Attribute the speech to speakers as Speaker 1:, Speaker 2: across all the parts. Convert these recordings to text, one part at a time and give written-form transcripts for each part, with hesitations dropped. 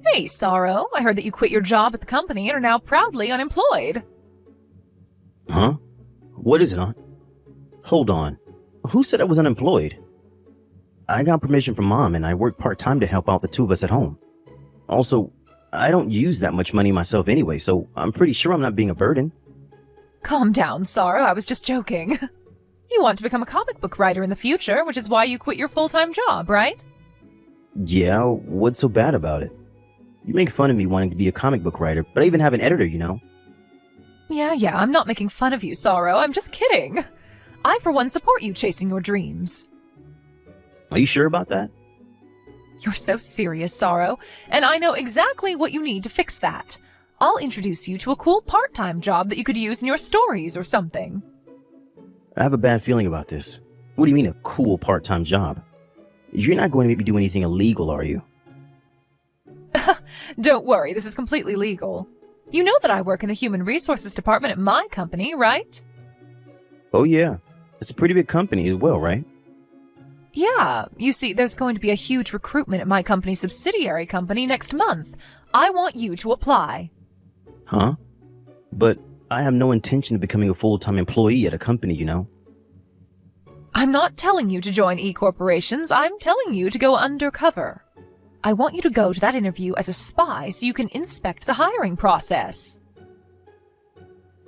Speaker 1: Hey, Sorrow, I heard that you quit your job at the company and are now proudly unemployed.
Speaker 2: Huh? What is it, Aunt? Hold on. Who said I was unemployed? I got permission from Mom and I work part-time to help out the two of us at home. Also, I don't use that much money myself anyway, so I'm pretty sure I'm not being a burden.
Speaker 1: Calm down, Sorrow, I was just joking. You want to become a comic book writer in the future, which is why you quit your full-time job, right?
Speaker 2: Yeah, what's so bad about it? You make fun of me wanting to be a comic book writer, but I even have an editor, you know.
Speaker 1: Yeah, I'm not making fun of you, Sorrow, I'm just kidding. I, for one, support you chasing your dreams.
Speaker 2: Are you sure about that?
Speaker 1: You're so serious, Sorrow, and I know exactly what you need to fix that. I'll introduce you to a cool part-time job that you could use in your stories or something.
Speaker 2: I have a bad feeling about this. What do you mean a cool part-time job? You're not going to make me do anything illegal, are you?
Speaker 1: Don't worry, this is completely legal. You know that I work in the Human Resources Department at my company, right?
Speaker 2: Oh yeah, it's a pretty big company as well, right?
Speaker 1: Yeah, you see, there's going to be a huge recruitment at my company's subsidiary company next month. I want you to apply.
Speaker 2: Huh? But I have no intention of becoming a full-time employee at a company, you know.
Speaker 1: I'm not telling you to join e-corporations, I'm telling you to go undercover. I want you to go to that interview as a spy so you can inspect the hiring process.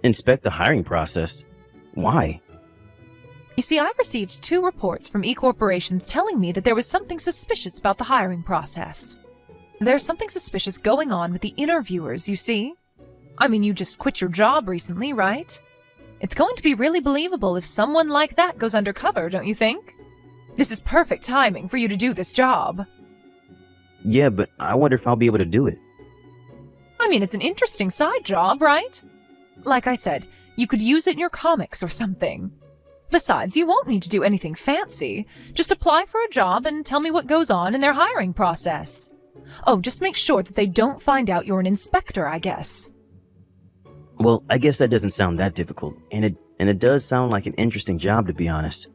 Speaker 2: Inspect the hiring process? Why?
Speaker 1: You see, I've received 2 reports from e-corporations telling me that there was something suspicious about the hiring process. There's something suspicious going on with the interviewers, you see? I mean, you just quit your job recently, right? It's going to be really believable if someone like that goes undercover, don't you think? This is perfect timing for you to do this job.
Speaker 2: Yeah, but I wonder if I'll be able to do it.
Speaker 1: I mean, it's an interesting side job, right? Like I said, you could use it in your comics or something. Besides, you won't need to do anything fancy. Just apply for a job and tell me what goes on in their hiring process. Oh, just make sure that they don't find out you're an inspector, I guess.
Speaker 2: Well, I guess that doesn't sound that difficult, and it does sound like an interesting job, to be honest.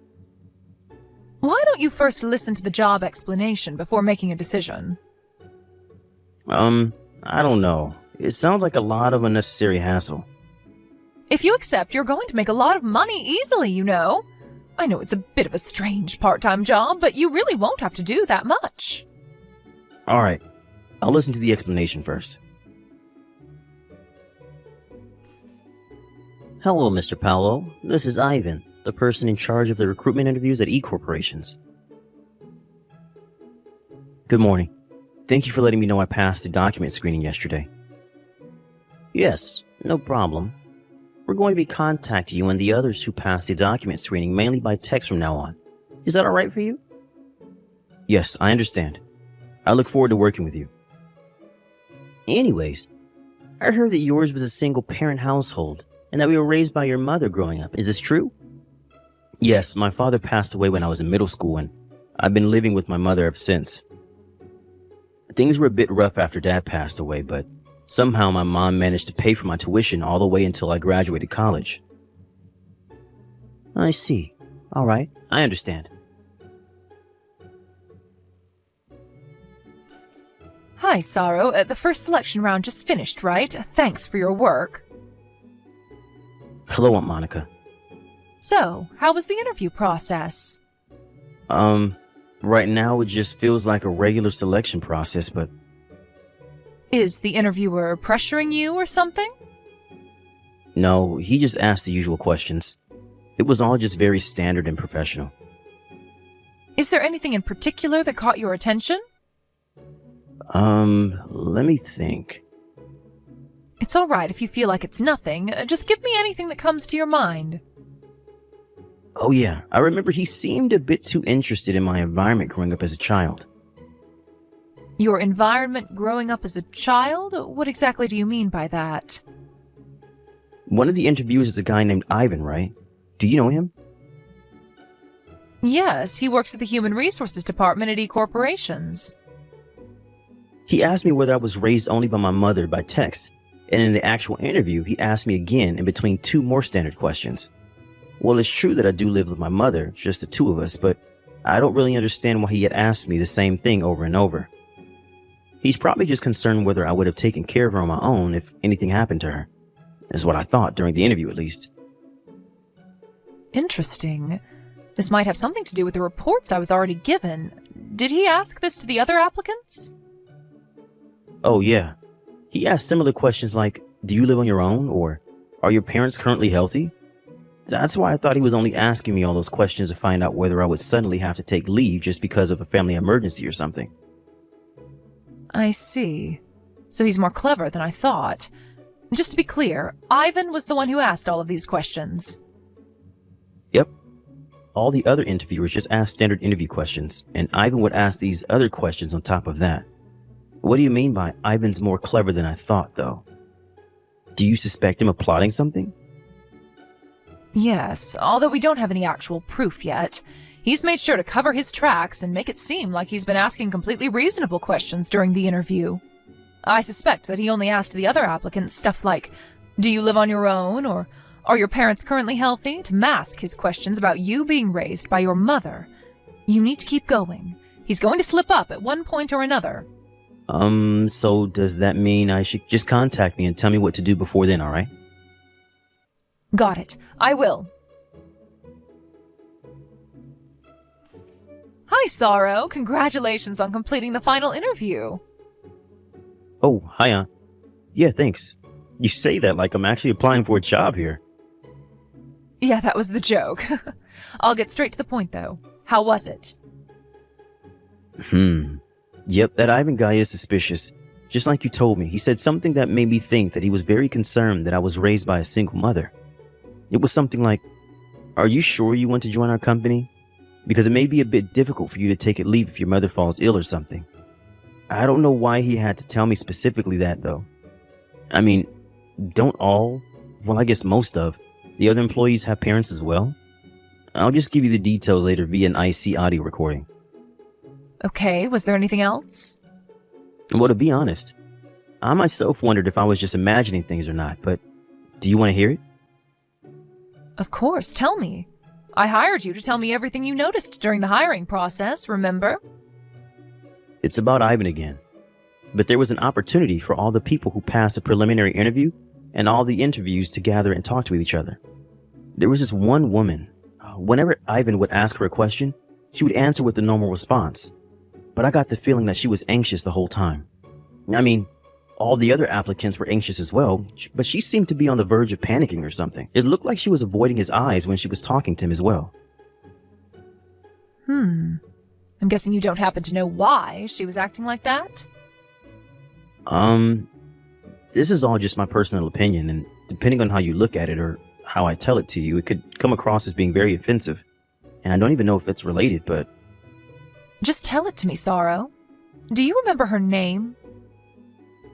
Speaker 1: Why don't you first listen to the job explanation before making a decision?
Speaker 2: I don't know. It sounds like a lot of unnecessary hassle.
Speaker 1: If you accept, you're going to make a lot of money easily, you know. I know it's a bit of a strange part-time job, but you really won't have to do that much.
Speaker 2: Alright, I'll listen to the explanation first. Hello, Mr. Paolo. This is Ivan, the person in charge of the recruitment interviews at E-Corporations. Good morning. Thank you for letting me know I passed the document screening yesterday. Yes, no problem. We're going to be contacting you and the others who passed the document screening mainly by text from now on. Is that alright for you? Yes, I understand. I look forward to working with you. Anyways, I heard that yours was a single-parent household and that we were raised by your mother growing up. Is this true? Yes, my father passed away when I was in middle school and I've been living with my mother ever since. Things were a bit rough after Dad passed away, but somehow my mom managed to pay for my tuition all the way until I graduated college. I see. Alright, I understand.
Speaker 1: Hi, Sorrow. The first selection round just finished, right? Thanks for your work.
Speaker 2: Hello, Aunt Monica.
Speaker 1: So, how was the interview process?
Speaker 2: Right now it just feels like a regular selection process, but...
Speaker 1: Is the interviewer pressuring you or something?
Speaker 2: No, he just asked the usual questions. It was all just very standard and professional.
Speaker 1: Is there anything in particular that caught your attention?
Speaker 2: Let me think.
Speaker 1: It's alright if you feel like it's nothing. Just give me anything that comes to your mind.
Speaker 2: Oh yeah, I remember he seemed a bit too interested in my environment growing up as a child.
Speaker 1: Your environment growing up as a child? What exactly do you mean by that?
Speaker 2: One of the interviewers is a guy named Ivan, right? Do you know him?
Speaker 1: Yes, he works at the Human Resources Department at E-Corporations.
Speaker 2: He asked me whether I was raised only by my mother by text, and in the actual interview, he asked me again in between 2 more standard questions. Well, it's true that I do live with my mother, just the 2 of us, but I don't really understand why he had asked me the same thing over and over. He's probably just concerned whether I would have taken care of her on my own if anything happened to her. Is what I thought during the interview, at least.
Speaker 1: Interesting. This might have something to do with the reports I was already given. Did he ask this to the other applicants?
Speaker 2: Oh, yeah. He asked similar questions like, do you live on your own? Or, are your parents currently healthy? That's why I thought he was only asking me all those questions to find out whether I would suddenly have to take leave just because of a family emergency or something.
Speaker 1: I see. So he's more clever than I thought. Just to be clear, Ivan was the one who asked all of these questions.
Speaker 2: Yep. All the other interviewers just asked standard interview questions, and Ivan would ask these other questions on top of that. What do you mean by Ivan's more clever than I thought, though? Do you suspect him of plotting something?
Speaker 1: Yes, although we don't have any actual proof yet. He's made sure to cover his tracks and make it seem like he's been asking completely reasonable questions during the interview. I suspect that he only asked the other applicants stuff like, do you live on your own, or are your parents currently healthy, to mask his questions about you being raised by your mother. You need to keep going. He's going to slip up at one point or another.
Speaker 2: So does that mean I should just contact me and tell me what to do before then, alright?
Speaker 1: Got it. I will. Hi, Sorrow. Congratulations on completing the final interview.
Speaker 2: Oh, hiya. Yeah, thanks. You say that like I'm actually applying for a job here.
Speaker 1: Yeah, that was the joke. I'll get straight to the point, though. How was it?
Speaker 2: Yep, that Ivan guy is suspicious. Just like you told me, he said something that made me think that he was very concerned that I was raised by a single mother. It was something like, are you sure you want to join our company? Because it may be a bit difficult for you to take a leave if your mother falls ill or something. I don't know why he had to tell me specifically that, though. I mean, don't all, well, I guess most of, the other employees have parents as well? I'll just give you the details later via an IC audio recording.
Speaker 1: Okay, was there anything else?
Speaker 2: Well, to be honest, I myself wondered if I was just imagining things or not, but do you want to hear it?
Speaker 1: Of course, tell me. I hired you to tell me everything you noticed during the hiring process, remember?
Speaker 2: It's about Ivan again. But there was an opportunity for all the people who passed the preliminary interview and all the interviews to gather and talk to each other. There was this one woman. Whenever Ivan would ask her a question, she would answer with the normal response. But I got the feeling that she was anxious the whole time. I mean, all the other applicants were anxious as well, but she seemed to be on the verge of panicking or something. It looked like she was avoiding his eyes when she was talking to him as well.
Speaker 1: I'm guessing you don't happen to know why she was acting like that?
Speaker 2: This is all just my personal opinion, and depending on how you look at it or how I tell it to you, it could come across as being very offensive. And I don't even know if it's related, but...
Speaker 1: Just tell it to me, Sorrow. Do you remember her name?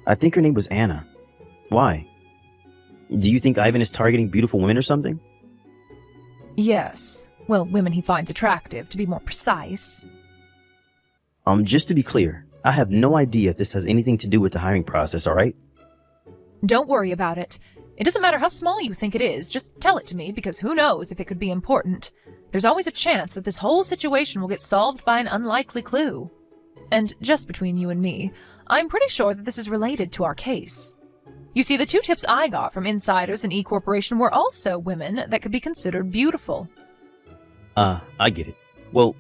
Speaker 2: I think her name was Anna. Why? Do you think Ivan is targeting beautiful women or something?
Speaker 1: Yes. Well, women he finds attractive, to be more precise.
Speaker 2: Just to be clear, I have no idea if this has anything to do with the hiring process, alright?
Speaker 1: Don't worry about it. It doesn't matter how small you think it is, just tell it to me, because who knows if it could be important. There's always a chance that this whole situation will get solved by an unlikely clue. And just between you and me, I'm pretty sure that this is related to our case. You see, the 2 tips I got from insiders in E Corporation were also women that could be considered beautiful.
Speaker 2: I get it. Well,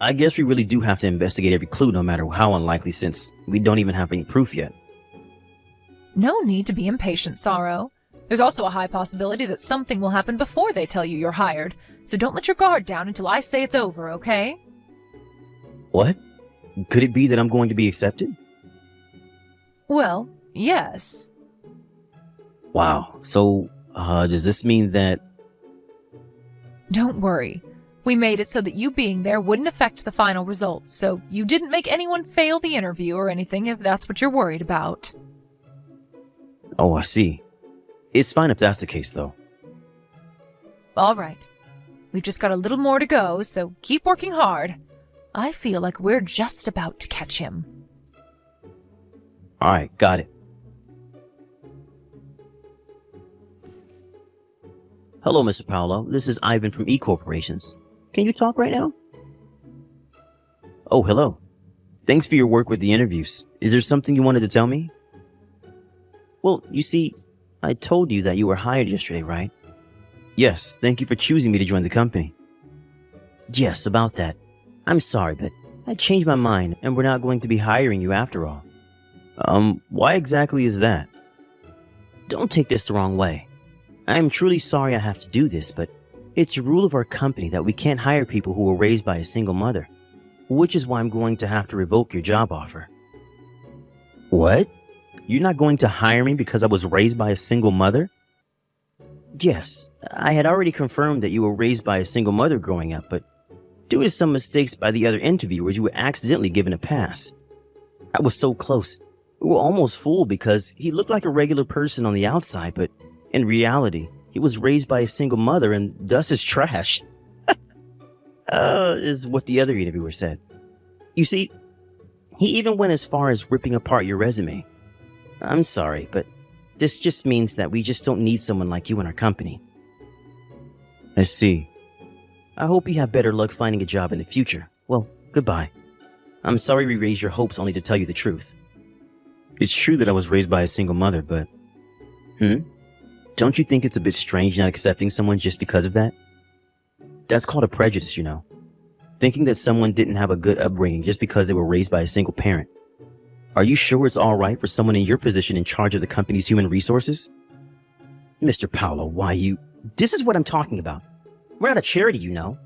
Speaker 2: I guess we really do have to investigate every clue no matter how unlikely, since we don't even have any proof yet.
Speaker 1: No need to be impatient, Sorrow. There's also a high possibility that something will happen before they tell you you're hired, so don't let your guard down until I say it's over, okay?
Speaker 2: What? Could it be that I'm going to be accepted?
Speaker 1: Well, yes.
Speaker 2: Wow, so, does this mean that...
Speaker 1: Don't worry. We made it so that you being there wouldn't affect the final results, so you didn't make anyone fail the interview or anything if that's what you're worried about.
Speaker 2: Oh, I see. It's fine if that's the case, though.
Speaker 1: All right. We've just got a little more to go, so keep working hard. I feel like we're just about to catch him.
Speaker 2: Alright, got it. Hello, Mr. Paolo. This is Ivan from E Corporations. Can you talk right now? Oh, hello. Thanks for your work with the interviews. Is there something you wanted to tell me? Well, you see, I told you that you were hired yesterday, right? Yes, thank you for choosing me to join the company. Yes, about that. I'm sorry, but I changed my mind and we're not going to be hiring you after all. Why exactly is that? Don't take this the wrong way. I am truly sorry I have to do this, but it's a rule of our company that we can't hire people who were raised by a single mother, which is why I'm going to have to revoke your job offer. What? You're not going to hire me because I was raised by a single mother? Yes, I had already confirmed that you were raised by a single mother growing up, but due to some mistakes by the other interviewers, you were accidentally given a pass. I was so close. We were almost fooled because he looked like a regular person on the outside, but in reality, he was raised by a single mother and thus is trash. Is what the other interviewer said. You see, he even went as far as ripping apart your resume. I'm sorry, but this just means that we just don't need someone like you in our company. I see. I hope you have better luck finding a job in the future. Well, goodbye. I'm sorry we raised your hopes only to tell you the truth. It's true that I was raised by a single mother, but... Don't you think it's a bit strange not accepting someone just because of that? That's called a prejudice, you know. Thinking that someone didn't have a good upbringing just because they were raised by a single parent. Are you sure it's all right for someone in your position in charge of the company's human resources? Mr. Paolo, why you... This is what I'm talking about. We're not a charity, you know.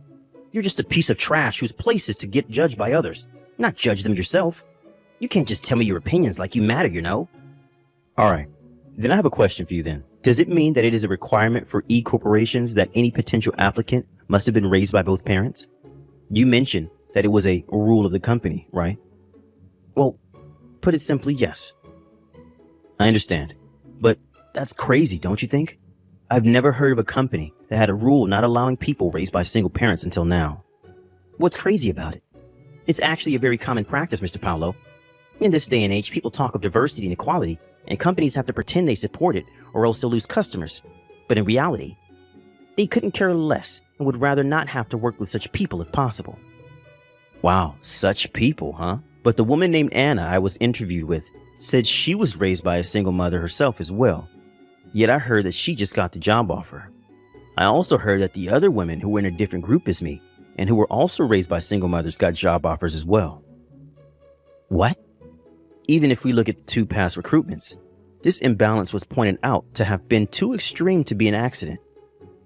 Speaker 2: You're just a piece of trash whose place is to get judged by others, not judge them yourself. You can't just tell me your opinions like you matter, you know. Alright, then I have a question for you then. Does it mean that it is a requirement for e-corporations that any potential applicant must have been raised by both parents? You mentioned that it was a rule of the company, right? Well, put it simply, yes. I understand, but that's crazy, don't you think? I've never heard of a company that had a rule not allowing people raised by single parents until now. What's crazy about it? It's actually a very common practice, Mr. Paolo. In this day and age, people talk of diversity and equality, and companies have to pretend they support it or else they'll lose customers. But in reality, they couldn't care less and would rather not have to work with such people if possible. Wow, such people, huh? But the woman named Anna I was interviewed with said she was raised by a single mother herself as well. Yet I heard that she just got the job offer. I also heard that the other women who were in a different group as me and who were also raised by single mothers got job offers as well. What? Even if we look at the two past recruitments, this imbalance was pointed out to have been too extreme to be an accident.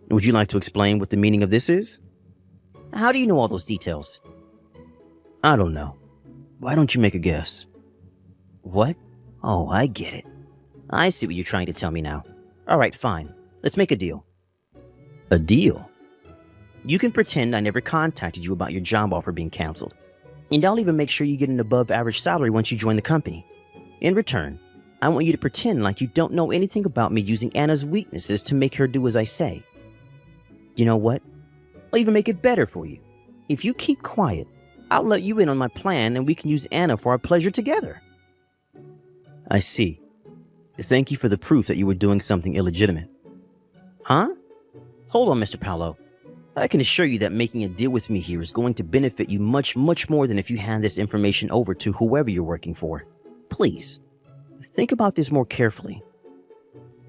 Speaker 2: Would you like to explain what the meaning of this is? How do you know all those details? I don't know. Why don't you make a guess? What? Oh, I get it. I see what you're trying to tell me now. Alright, fine. Let's make a deal. A deal? You can pretend I never contacted you about your job offer being canceled. And I'll even make sure you get an above-average salary once you join the company. In return, I want you to pretend like you don't know anything about me using Anna's weaknesses to make her do as I say. You know what? I'll even make it better for you. If you keep quiet, I'll let you in on my plan and we can use Anna for our pleasure together. I see. Thank you for the proof that you were doing something illegitimate. Huh? Hold on, Mr. Paolo. I can assure you that making a deal with me here is going to benefit you much, much more than if you hand this information over to whoever you're working for. Please, think about this more carefully.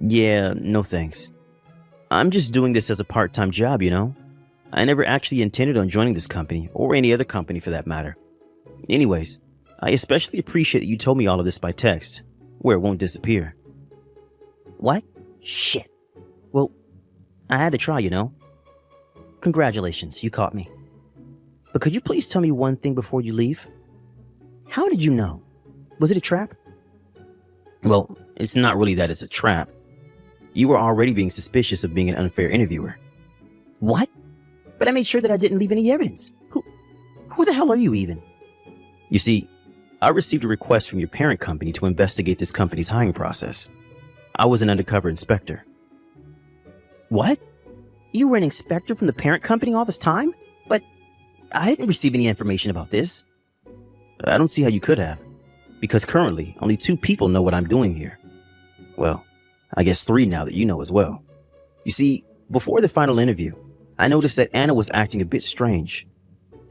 Speaker 2: Yeah, no thanks. I'm just doing this as a part-time job, you know? I never actually intended on joining this company, or any other company for that matter. Anyways, I especially appreciate that you told me all of this by text, where it won't disappear. What? Shit. Well, I had to try, you know? Congratulations, you caught me. But could you please tell me one thing before you leave? How did you know? Was it a trap? Well, it's not really that it's a trap. You were already being suspicious of being an unfair interviewer. What? But I made sure that I didn't leave any evidence. Who the hell are you even? You see, I received a request from your parent company to investigate this company's hiring process. I was an undercover inspector. What? You were an inspector from the parent company all this time? But I didn't receive any information about this. I don't see how you could have, because currently only 2 people know what I'm doing here. Well, I guess 3 now that you know as well. You see, before the final interview, I noticed that Anna was acting a bit strange.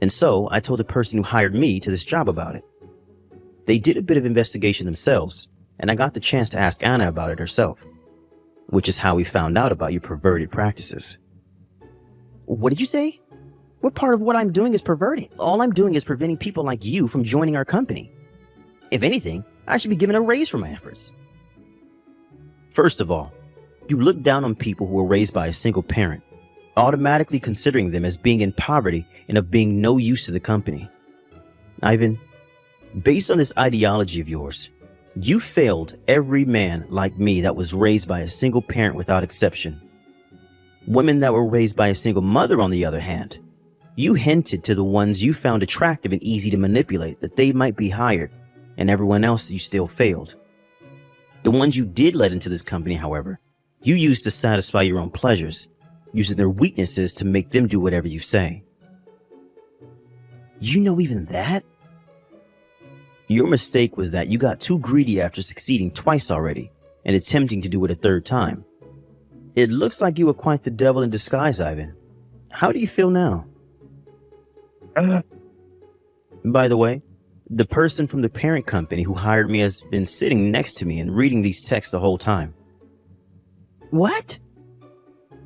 Speaker 2: And so I told the person who hired me to this job about it. They did a bit of investigation themselves, and I got the chance to ask Anna about it herself, which is how we found out about your perverted practices. What did you say? What part of what I'm doing is perverted? All I'm doing is preventing people like you from joining our company. If anything, I should be given a raise for my efforts. First of all, you look down on people who were raised by a single parent, automatically considering them as being in poverty and of being no use to the company. Ivan, based on this ideology of yours, you failed every man like me that was raised by a single parent without exception. Women that were raised by a single mother, on the other hand, you hinted to the ones you found attractive and easy to manipulate that they might be hired, and everyone else you still failed. The ones you did let into this company, however, you used to satisfy your own pleasures, using their weaknesses to make them do whatever you say. You know even that? Your mistake was that you got too greedy after succeeding twice already and attempting to do it a third time. It looks like you were quite the devil in disguise, Ivan. How do you feel now? By the way, the person from the parent company who hired me has been sitting next to me and reading these texts the whole time. What?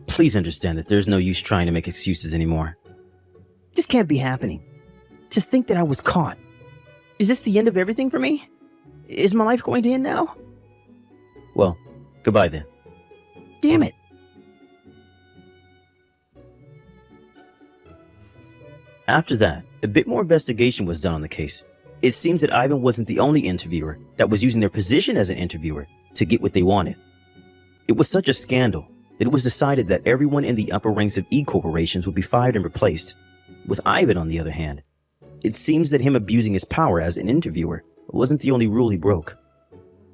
Speaker 2: Please understand that there's no use trying to make excuses anymore. This can't be happening. To think that I was caught. Is this the end of everything for me? Is my life going to end now? Well, goodbye then. Damn it. After that, a bit more investigation was done on the case. It seems that Ivan wasn't the only interviewer that was using their position as an interviewer to get what they wanted. It was such a scandal that it was decided that everyone in the upper ranks of E-corporations would be fired and replaced. With Ivan, on the other hand, it seems that him abusing his power as an interviewer wasn't the only rule he broke.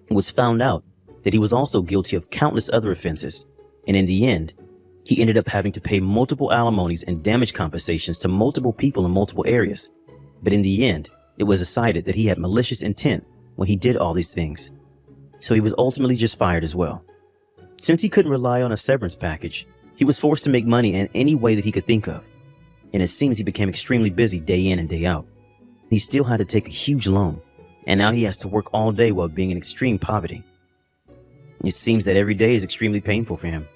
Speaker 2: It was found out that he was also guilty of countless other offenses, and in the end, he ended up having to pay multiple alimonies and damage compensations to multiple people in multiple areas. But in the end, it was decided that he had malicious intent when he did all these things. So he was ultimately just fired as well. Since he couldn't rely on a severance package, he was forced to make money in any way that he could think of. And it seems he became extremely busy day in and day out. He still had to take a huge loan, and now he has to work all day while being in extreme poverty. It seems that every day is extremely painful for him.